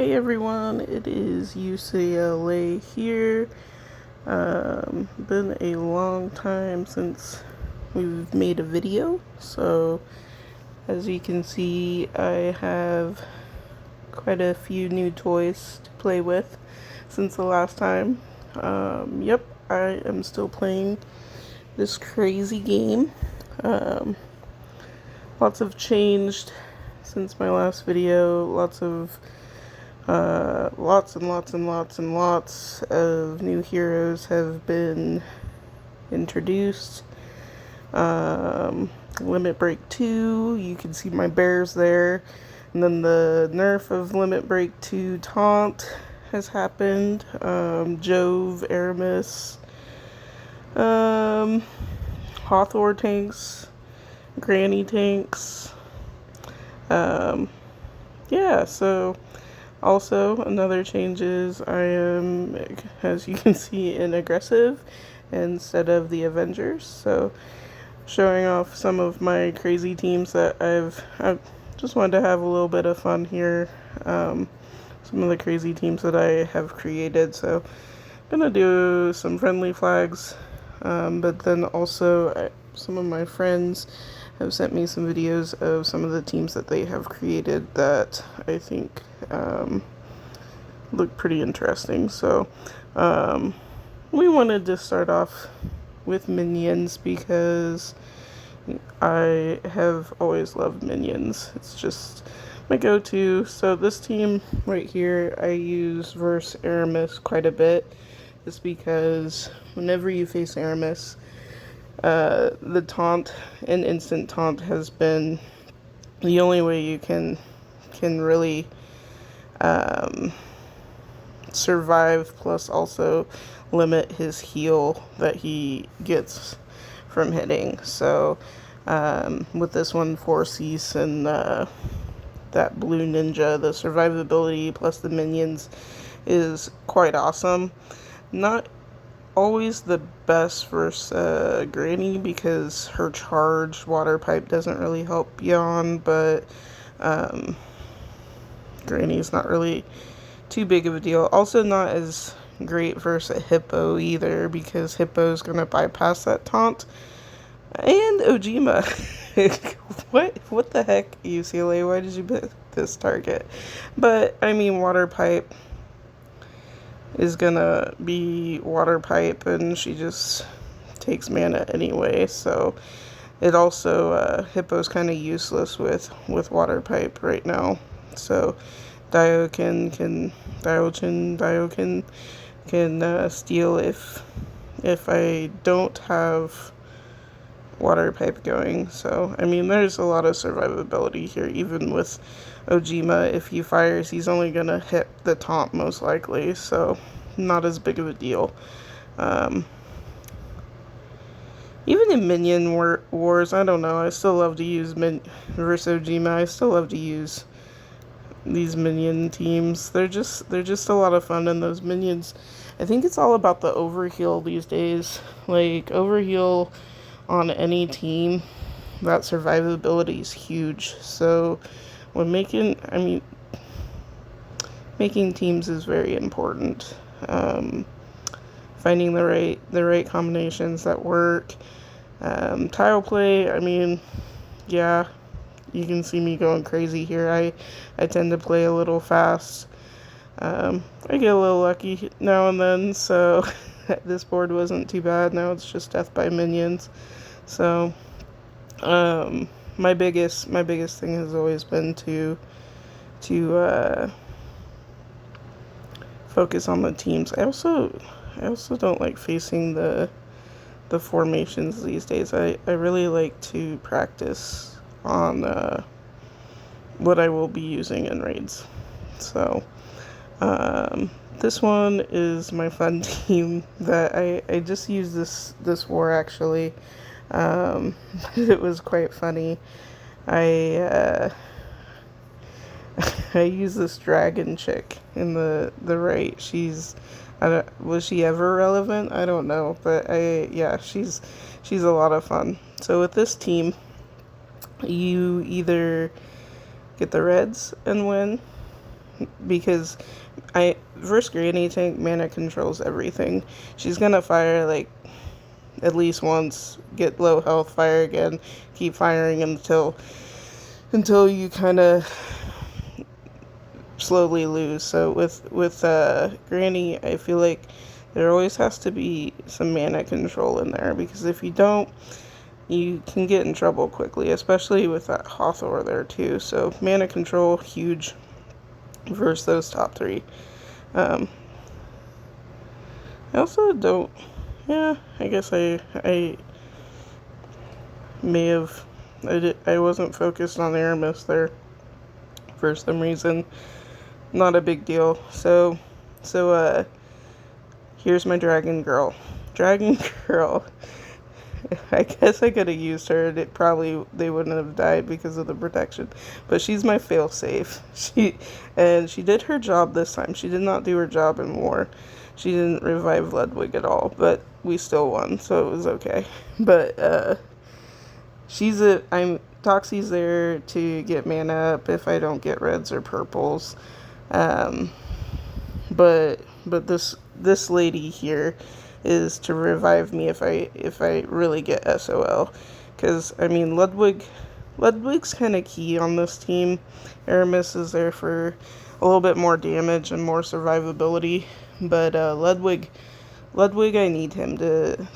Hey everyone, it is UCLA here. Been a long time since we've made a video, so as you can see, I have quite a few new toys to play with since the last time. Yep, I am still playing this crazy game. Lots have changed since my last video. Lots and lots of new heroes have been introduced. Limit Break 2, you can see my bears there. And then the nerf of Limit Break 2 taunt has happened. Jove, Aramis, Hawthorne tanks, Granny tanks. Yeah, so also another change is I am, as you can see, in aggressive instead of the Avengers. So showing off some of my crazy teams that I just wanted to have a little bit of fun here. Some of the crazy teams that I have created. So I'm gonna do some friendly flags, but then also some of my friends have sent me some videos of some of the teams that they have created that I think look pretty interesting. So we wanted to start off with Minions because I have always loved Minions. It's just my go-to. So this team right here I use versus Aramis quite a bit, just because whenever you face Aramis, the taunt and instant taunt has been the only way you can really survive, plus also limit his heal that he gets from hitting. So with this one, 4-cease and that blue ninja, the survivability plus the minions is quite awesome. Not always the best versus Granny, because her charged water pipe doesn't really help Yawn, but Granny's not really too big of a deal. Also not as great versus a Hippo either, because Hippo's gonna bypass that taunt. And Ojima. What the heck, UCLA? Why did you pick this target? But I mean, water pipe is gonna be water pipe, and she just takes mana anyway. So it also Hippo's kind of useless with water pipe right now. So Dio can steal if I don't have water pipe going. So I mean, there's a lot of survivability here. Even with Ojima, if he fires, he's only gonna hit the taunt most likely, so not as big of a deal. Even in Minion wars, I don't know, I still love to use versus Ojima. I still love to use these Minion teams. They're just a lot of fun, and those Minions, I think it's all about the overheal these days. Like, overheal on any team, that survivability is huge. So when making teams is very important. Finding the right combinations that work. Tile play, I mean, yeah, you can see me going crazy here. I tend to play a little fast. I get a little lucky now and then, so this board wasn't too bad. Now it's just death by minions. So my biggest thing has always been to focus on the teams. I also don't like facing the formations these days. I really like to practice on what I will be using in raids. So this one is my fun team that I just used this war actually. It was quite funny. I use this dragon chick in the right. Was she ever relevant? I don't know, but she's a lot of fun. So with this team, you either get the reds and win, because versus Granny tank, mana controls everything. She's gonna fire like at least once, get low health, fire again, keep firing until you kind of slowly lose. So with Granny, I feel like there always has to be some mana control in there, because if you don't, you can get in trouble quickly, especially with that Hathor there too. So mana control, huge versus those top three. I also don't, yeah, I guess I may have, I wasn't focused on Aramis there for some reason. Not a big deal. So here's my Dragon Girl. Dragon Girl. I guess I could have used her. They wouldn't have died because of the protection. But she's my failsafe. She did her job this time. She did not do her job in war. She didn't revive Ludwig at all, but we still won, so it was okay. But Toxie's there to get mana up if I don't get reds or purples. But this lady here is to revive me if I really get SOL. Because, I mean, Ludwig's kind of key on this team. Aramis is there for a little bit more damage and more survivability. But Ludwig, I need him to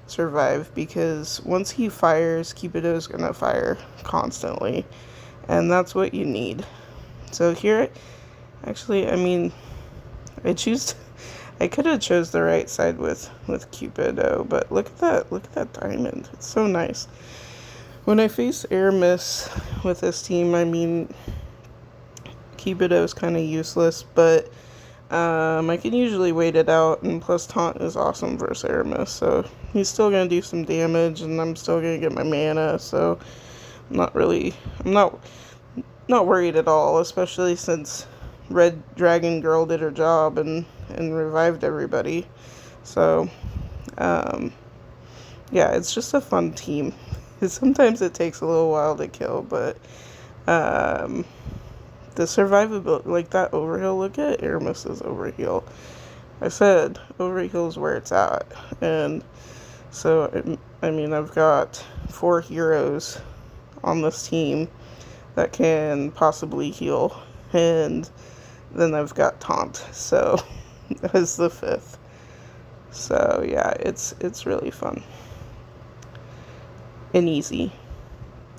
survive, because once he fires, Cupido's gonna fire constantly. And that's what you need. So here, actually, I mean, I could have chose the right side with Cupido, but look at that diamond. It's so nice. When I face Aramis with this team, I mean, Cupido's kind of useless, but I can usually wait it out, and plus Taunt is awesome versus Aramis, so he's still gonna do some damage, and I'm still gonna get my mana, so I'm not worried at all, especially since Red Dragon Girl did her job and revived everybody. So, yeah, it's just a fun team. Sometimes it takes a little while to kill, but the survivability, like that overheal, look at Aramis's overheal. I said overheal is where it's at. And so, I mean, I've got 4 heroes on this team that can possibly heal. And then I've got Taunt, so as the 5th. So, yeah, it's really fun. And easy.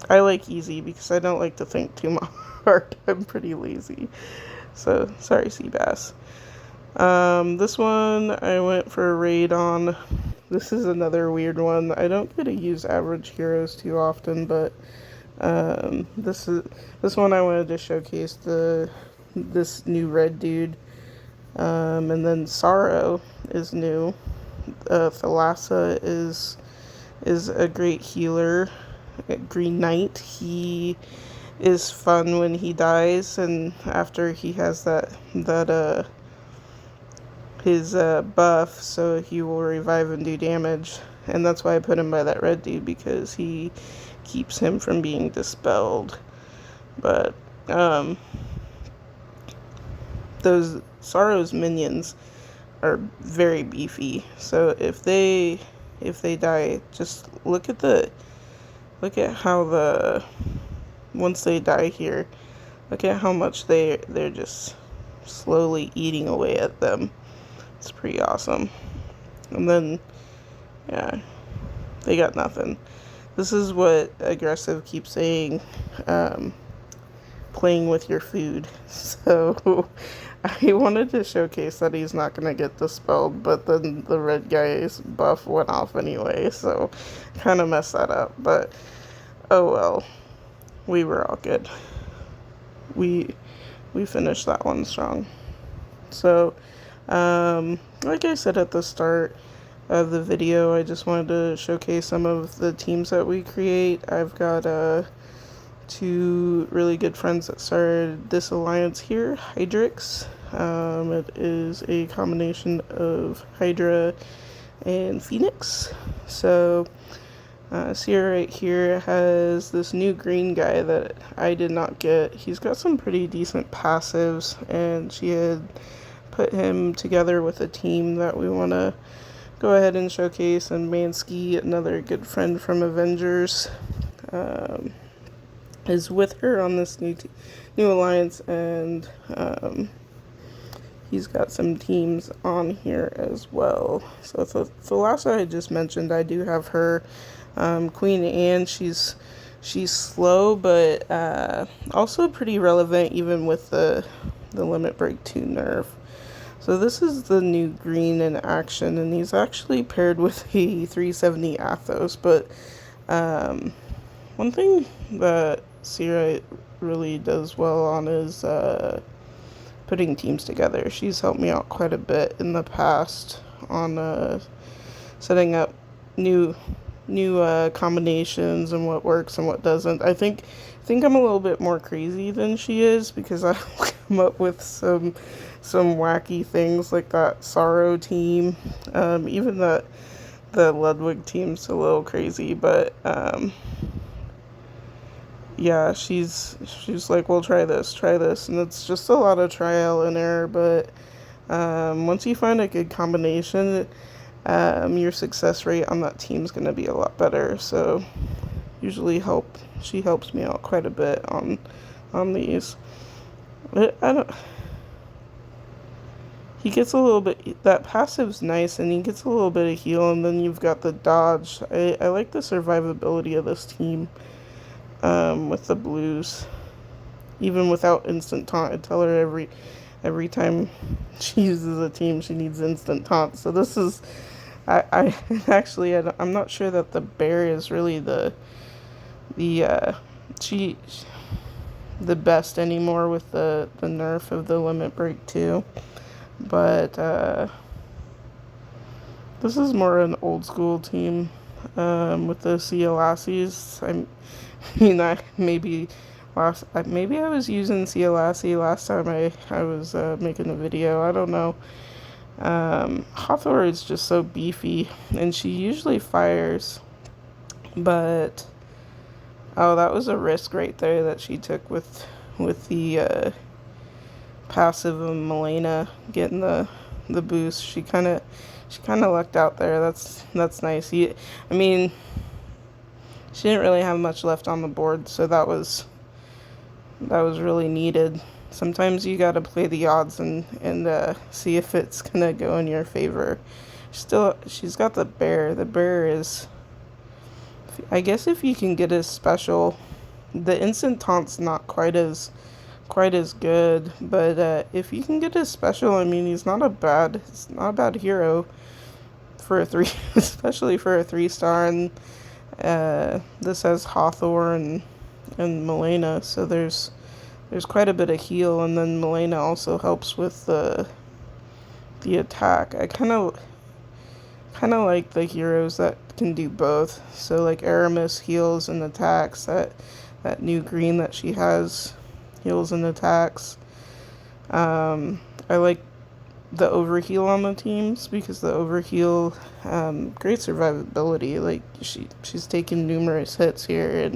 I like easy because I don't like to think too hard. I'm pretty lazy. So, sorry, Seabass. This one I went for a raid on. This is another weird one. I don't get to use average heroes too often, but this one I wanted to showcase this new red dude. And then Sorrow is new. Thalassa is a great healer. Green Knight, he is fun when he dies, and after he has his buff, so he will revive and do damage. And that's why I put him by that red dude, because he keeps him from being dispelled. But those Sorrow's minions are very beefy, so if they die, just look at how once they die here, look at how much they're just slowly eating away at them. It's pretty awesome. And then, yeah, they got nothing. This is what Aggressive keeps saying, playing with your food. So I wanted to showcase that he's not going to get dispelled, but then the red guy's buff went off anyway, so kind of messed that up. But oh well, we were all good. We finished that one strong. So like I said at the start of the video, I just wanted to showcase some of the teams that we create. I've got 2 really good friends that started this alliance here, Hydrix. It is a combination of Hydra and Phoenix. So Sierra right here has this new green guy that I did not get. He's got some pretty decent passives, and she had put him together with a team that we want to go ahead and showcase. And Mansky, another good friend from Avengers, is with her on this new alliance, and he's got some teams on here as well. So Thalassa I just mentioned, I do have her. Queen Anne, she's slow, but also pretty relevant even with the Limit Break 2 nerf. So this is the new green in action, and he's actually paired with a 370 Athos. But one thing that Sierra really does well on is putting teams together. She's helped me out quite a bit in the past on setting up new combinations and what works and what doesn't. I think I'm a little bit more crazy than she is, because I come up with some wacky things like that Sorrow team. Even the Ludwig team's a little crazy, but yeah, she's like, well, try this, and it's just a lot of trial and error. But once you find a good combination, your success rate on that team's going to be a lot better. So usually she helps me out quite a bit on these. But he gets a little bit, that passive's nice, and he gets a little bit of heal, and then you've got the dodge. I like the survivability of this team with the blues. Even without instant taunt, I tell her every time she uses a team, she needs instant taunt. So this is, I actually, I'm not sure that the bear is really the best anymore with the nerf of the Limit Break 2. But this is more an old school team with the Cialassies. Maybe I was using Cialassie last time I was making a video. I don't know. Hathor is just so beefy, and she usually fires, but oh, that was a risk right there that she took with the passive of Milena getting the boost. She kind of lucked out there. That's nice. She didn't really have much left on the board, so that was really needed. Sometimes you gotta play the odds and see if it's gonna go in your favor. She's got the bear. The bear is, I guess, if you can get his special, the instant taunt's not quite as good, but if you can get his special, he's not a bad hero for a 3, especially for a 3-star. And this has Hathor and Milena, so there's quite a bit of heal, and then Milena also helps with the attack. I kind of like the heroes that can do both. So like Aramis heals and attacks. That new green that she has heals and attacks. I like the overheal on the teams, because the overheal, great survivability. Like she's taken numerous hits here,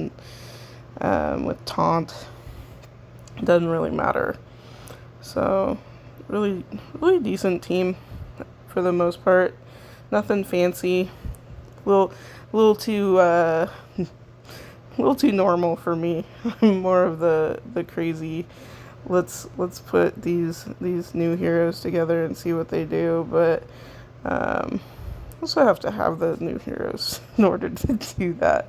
and with taunt, doesn't really matter. So really decent team for the most part. Nothing fancy. Little too normal for me. I'm more of the crazy, let's put these new heroes together and see what they do. But also have to have the new heroes in order to do that.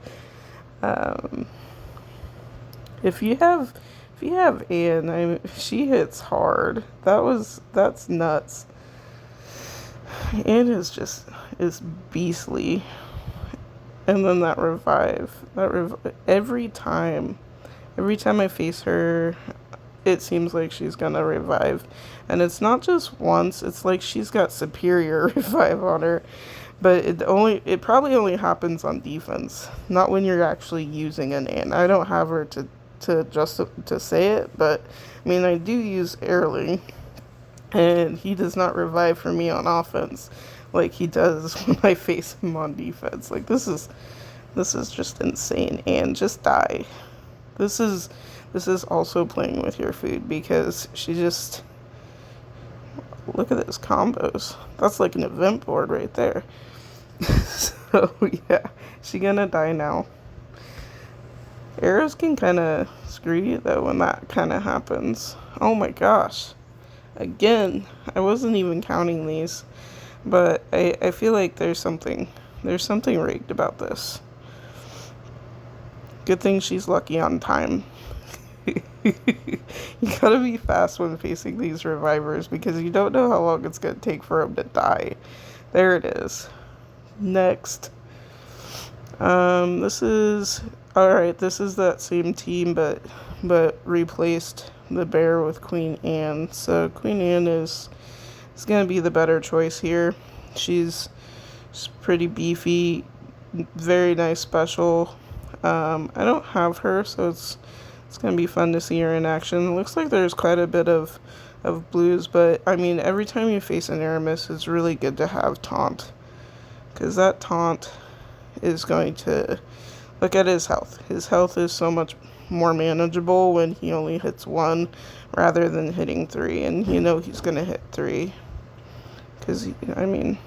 If you have Anne, she hits hard. That's nuts. Anne is beastly. And then that revive, every time I face her, it seems like she's gonna revive. And it's not just once, it's like she's got superior revive on her. But it probably only happens on defense, not when you're actually using an Anne. I don't have her to say it, but I do use Airling, and he does not revive for me on offense like he does when I face him on defense. Like, this is This is just insane. And just die. This is also playing with your food because she just... Look at those combos. That's like an event board right there. So, yeah. She gonna die now. Arrows can kind of screw you, though, when that kind of happens. Oh my gosh. Again, I wasn't even counting these. But I feel like there's something rigged about this. Good thing she's lucky on time. You gotta be fast when facing these revivers because you don't know how long it's gonna take for them to die. There it is. Next. This is alright, this is that same team but replaced the bear with Queen Anne. So Queen Anne is gonna be the better choice here. She's pretty beefy, very nice special. I don't have her, so it's gonna be fun to see her in action. It looks like there's quite a bit of blues, but I mean, every time you face an Aramis, it's really good to have taunt, because that taunt is going to... Look at his health. His health is so much more manageable when he only hits 1 rather than hitting 3, and you know he's gonna hit 3, because I mean,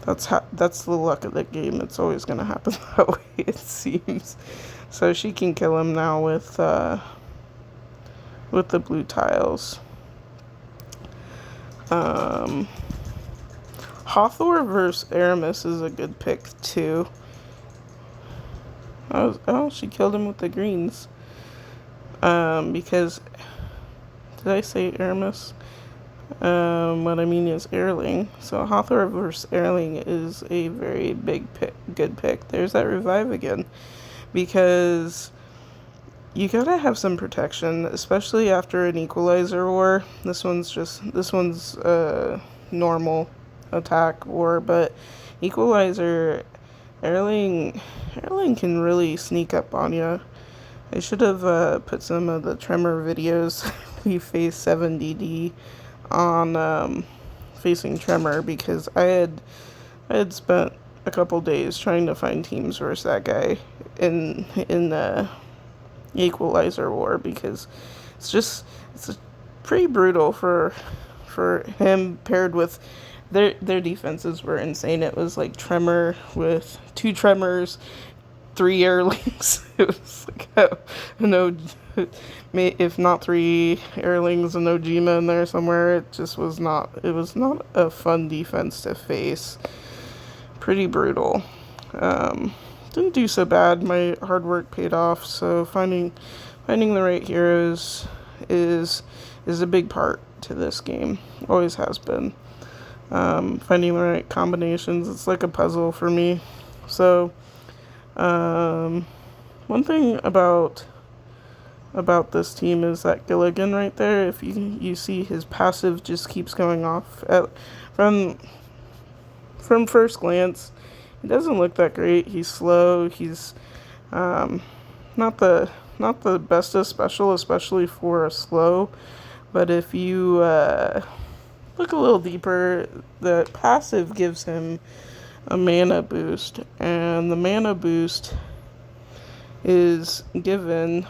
that's the luck of the game. It's always gonna happen that way, it seems. So she can kill him now with the blue tiles. Hathor versus Aramis is a good pick too. Oh, she killed him with the greens. Because, did I say Aramis? What I mean is Erling. So Hathor versus Erling is a very good pick. There's that revive again. Because you gotta have some protection, especially after an equalizer war. This one's normal attack war, but equalizer, Erling can really sneak up on you. I should have put some of the Tremor videos we faced 7DD on facing Tremor, because I had spent a couple days trying to find teams versus that guy in the equalizer war, because it's pretty brutal for him, paired with their defenses were insane. It was like Tremor with 2 Tremors, 3 Airlings. It was like if not 3 Airlings and Ojima in there somewhere. It was not a fun defense to face. Pretty brutal. Didn't do so bad. My hard work paid off. So finding the right heroes is a big part to this game. Always has been. Finding the right combinations. It's like a puzzle for me. So, one thing about this team is that Gilligan right there, if you see his passive just keeps going off from first glance. He doesn't look that great. He's slow. He's not the bestest special, especially for a slow. But if you look a little deeper, the passive gives him a mana boost, and the mana boost is given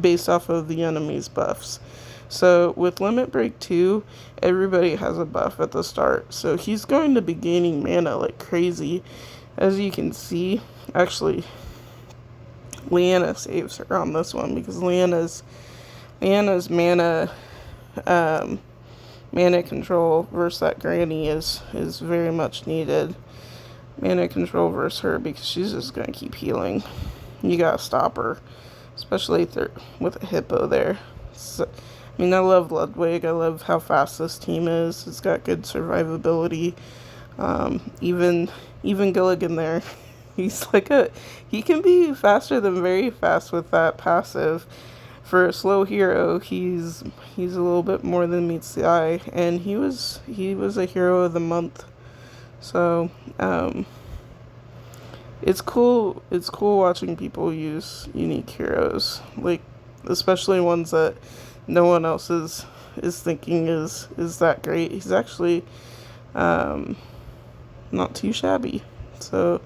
based off of the enemy's buffs. So with Limit Break 2, everybody has a buff at the start. So he's going to be gaining mana like crazy. As you can see, actually, Leanna saves her on this one, because Leanna's mana control versus that granny is very much needed. Mana control versus her, because she's just going to keep healing. You gotta stop her, especially with a hippo there. So, I mean, I love Ludwig. I love how fast this team is. It's got good survivability. Even Gilligan there, he can be faster than very fast with that passive. For a slow hero, he's a little bit more than meets the eye, and he was a hero of the month. So it's cool watching people use unique heroes, like especially ones that no one else is thinking is that great. He's actually not too shabby. So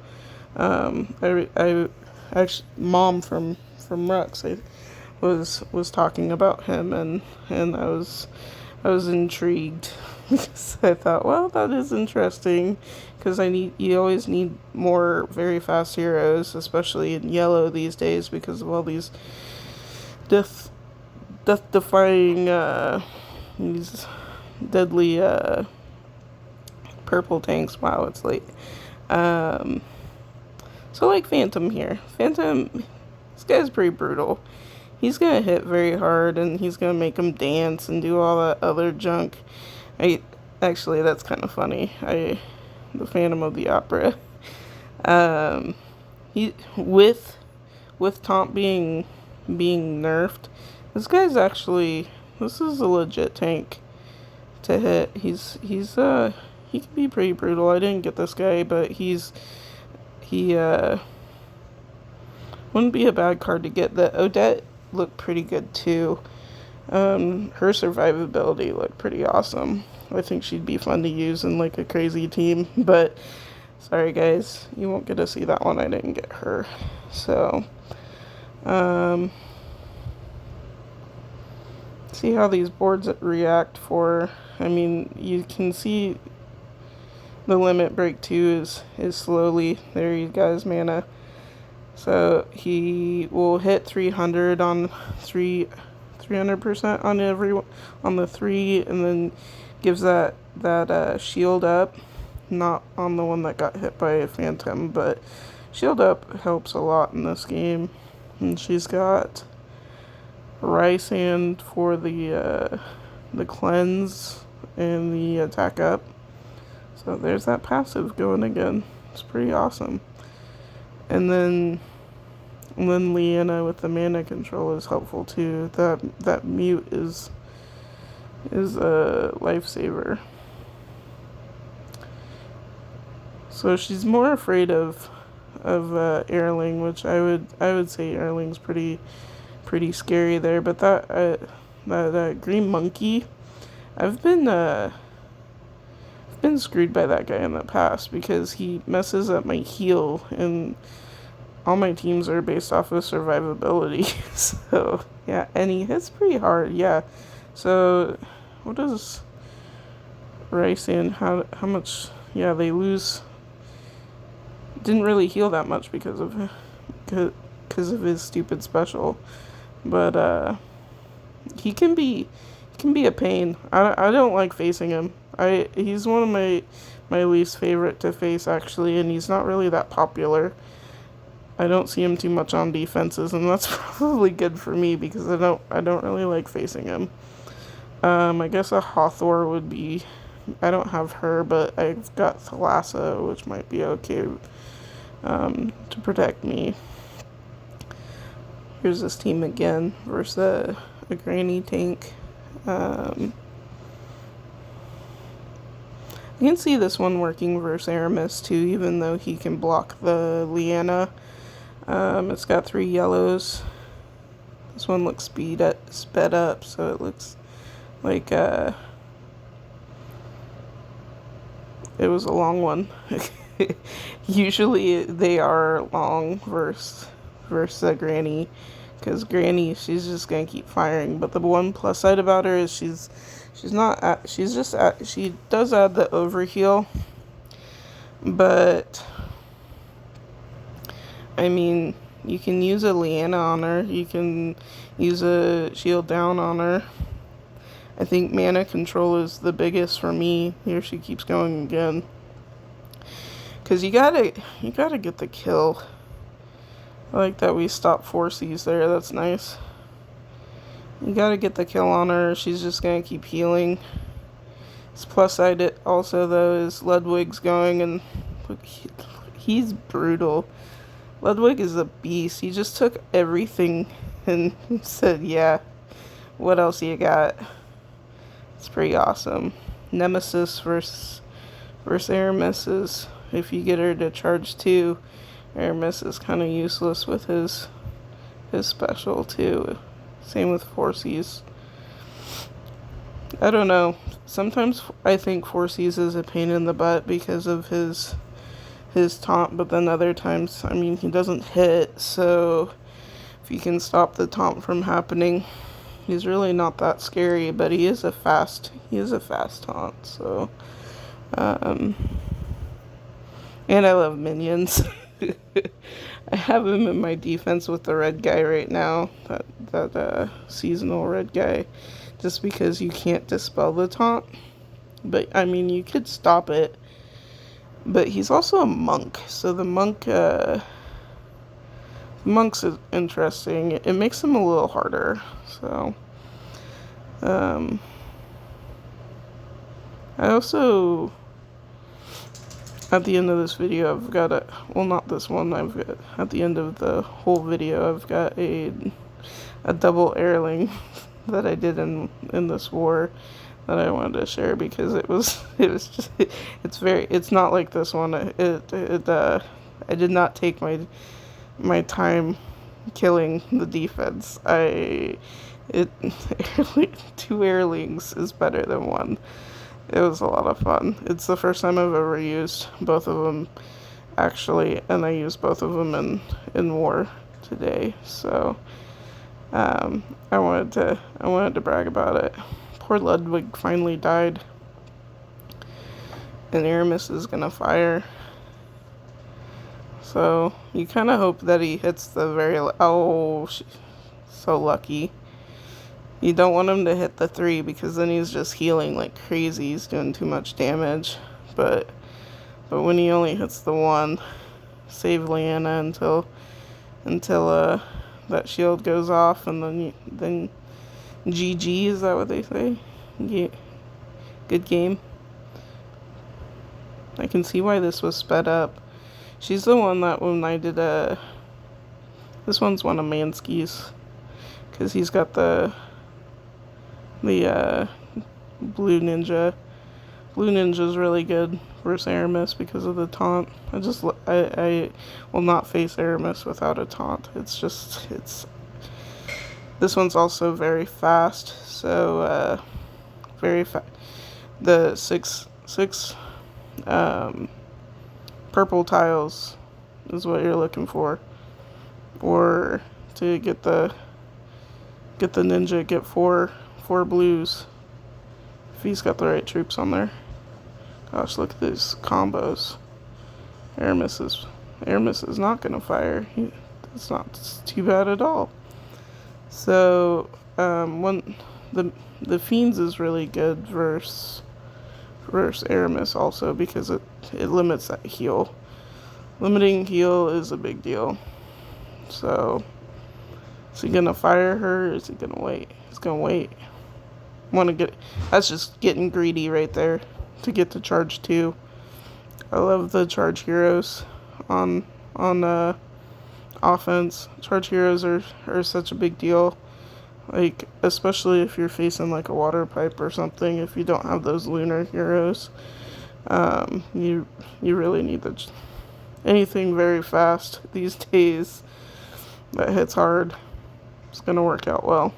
I actually, mom from Rux, was talking about him, and I was intrigued because I thought, well, that is interesting, because you always need more very fast heroes, especially in yellow these days, because of all these death defying these deadly purple tanks. Wow, it's late. Um, so like Phantom here. Phantom, this guy's pretty brutal. He's gonna hit very hard, and he's gonna make him dance and do all that other junk. Actually, that's kind of funny. The Phantom of the Opera. Um, he with Taunt being nerfed. This is a legit tank to hit. He can be pretty brutal. I didn't get this guy, but he wouldn't be a bad card to get. The Odette looked pretty good too. Her survivability looked pretty awesome. I think she'd be fun to use in like a crazy team, but sorry guys, you won't get to see that one. I didn't get her. So, see how these boards react for. I mean, you can see the limit break 2 is slowly. There you guys, mana. So he will hit 300 on 300% on the 3, and then gives that shield up. Not on the one that got hit by a Phantom, but shield up helps a lot in this game. And she's got Rysand for the cleanse and the attack up. So there's that passive going again. It's pretty awesome. And then Leanna with the mana control is helpful too. That mute is a lifesaver. So she's more afraid of Airling, which I would say Airling's pretty scary there. But that green monkey, I've been screwed by that guy in the past because he messes up my heal, and all my teams are based off of survivability. So yeah, and he hits pretty hard. Yeah. So what does Rysand, how much? Yeah, they lose. Didn't really heal that much because of his stupid special, but he can be a pain. I don't like facing him. He's one of my least favorite to face actually, and he's not really that popular. I don't see him too much on defenses, and that's probably good for me because I don't really like facing him. I guess a Hawthorne would be. I don't have her, but I've got Thalassa, which might be okay to protect me. Here's this team again versus a granny tank. I can see this one working versus Aramis too, even though he can block the Leanna. It's got 3 yellows. This one looks sped up, so it looks like it was a long one. Usually they are long versus a granny, because granny, she's just gonna keep firing. But the one plus side about her is she does add the overheal, but I mean, you can use a Leanna on her, you can use a shield down on her. I think mana control is the biggest for me. Here she keeps going again. Because you gotta get the kill. I like that we stopped 4Cs there. That's nice. You gotta get the kill on her. She's just gonna keep healing. His plus side also though is Ludwig's going, and look, he's brutal. Ludwig is a beast. He just took everything and said, "Yeah, what else you got?" It's pretty awesome. Nemesis versus Aramis is, if you get her to charge 2, Aramis is kind of useless with his special too. Same with 4Cs. I don't know. Sometimes I think 4Cs is a pain in the butt because of his his taunt, but then other times, I mean, he doesn't hit, so if you can stop the taunt from happening, he's really not that scary, but he is a fast taunt, so, and I love minions. I have him in my defense with the red guy right now, that seasonal red guy, just because you can't dispel the taunt, but, I mean, you could stop it, but he's also a monk, so the monk's interesting. It makes him a little harder, so, I also, at the end of this video, I've got well, not this one, at the end of the whole video, I've got a double airling that I did in this war that I wanted to share, because it was just, it's not like this one. I did not take my time killing the defense. Two airlings is better than one. It was a lot of fun. It's the first time I've ever used both of them, actually, and I used both of them in war today. So I wanted to brag about it. Poor Ludwig finally died, and Aramis is gonna fire. So you kind of hope that he hits the so lucky. You don't want him to hit the 3, because then he's just healing like crazy. He's doing too much damage. But when he only hits the 1, save Leanna until that shield goes off, and then GG, is that what they say? Yeah. Good game. I can see why this was sped up. She's the one that when I did this one's one of Mansky's, because he's got the blue ninja. Blue ninja's really good versus Aramis because of the taunt. I will not face Aramis without a taunt. This one's also very fast, so very fast. The six purple tiles is what you're looking for, or to get the ninja, get four blues if he's got the right troops on there. Gosh, look at these combos. Aramis is not gonna fire. It's too bad at all. So the Fiends is really good versus Aramis also, because it limits that heal. Limiting heal is a big deal. So is he gonna fire her, or is he gonna wait? He's gonna wait. That's just getting greedy right there to get to charge 2. I love the charge heroes on offense. Charge heroes are such a big deal. Like, especially if you're facing like a water pipe or something, if you don't have those lunar heroes, you really need anything very fast these days that hits hard. It's gonna work out well.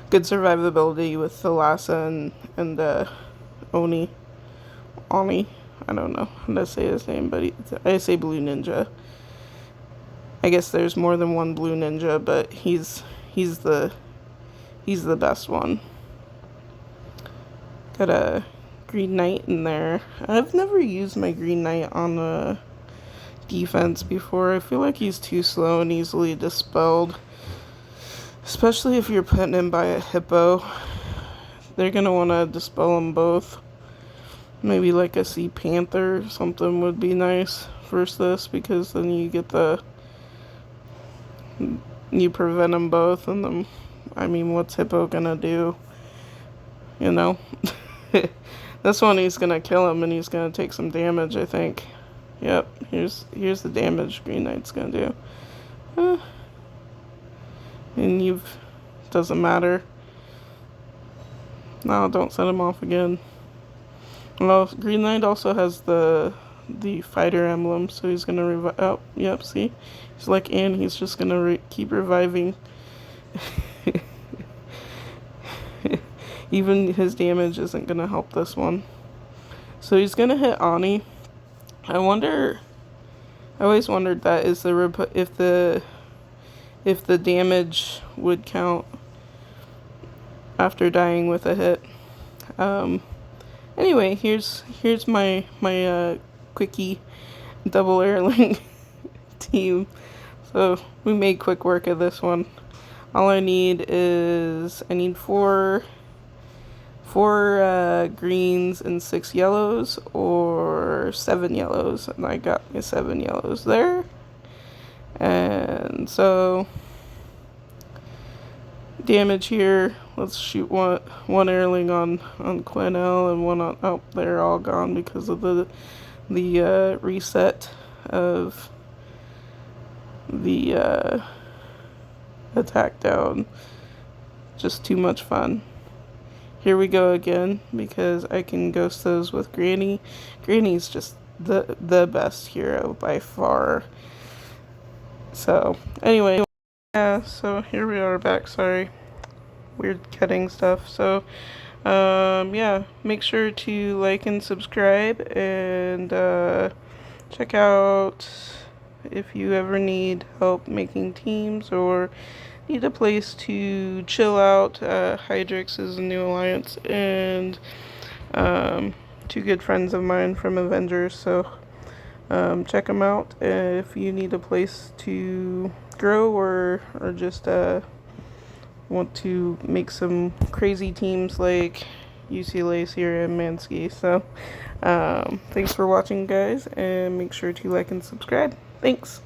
Good survivability with the Lhasa and Oni. I don't know how to say his name, but I say Blue Ninja. I guess there's more than one Blue Ninja, but he's the best one. Got a Green Knight in there. I've never used my Green Knight on a defense before. I feel like he's too slow and easily dispelled, especially if you're putting him by a hippo. They're gonna want to dispel them both. Maybe like a Sea Panther or something would be nice versus this, because then you prevent them both, and then, I mean, what's Hippo gonna do? You know? This one, he's gonna kill him, and he's gonna take some damage, I think. Yep, here's the damage Green Knight's gonna do. And doesn't matter. No, don't set him off again. Well, Green Knight also has the fighter emblem, so he's gonna revive. Oh, yep, see? He's like Anne, he's just gonna keep reviving. Even his damage isn't gonna help this one. So he's gonna hit Ani. I wonder. I always wondered that is if the damage would count after dying with a hit. Anyway, here's my quickie double airling team. So we made quick work of this one. All I need is four greens and 6 yellows, or 7 yellows, and I got my 7 yellows there. And so damage here, let's shoot one airling on Quinel and one on, oh, they're all gone because of the reset of the attack down. Just too much fun. Here we go again, because I can ghost those with Granny. Granny's just the best hero by far. So anyway, yeah, so here we are back. Sorry, weird cutting stuff. So yeah, make sure to like and subscribe, and check out if you ever need help making teams or need a place to chill out. Hydrix is a new alliance, and 2 good friends of mine from Avengers, so check them out if you need a place to grow, or just want to make some crazy teams like UCLA, Sierra, and Mansky. So thanks for watching, guys, and make sure to like and subscribe. Thanks.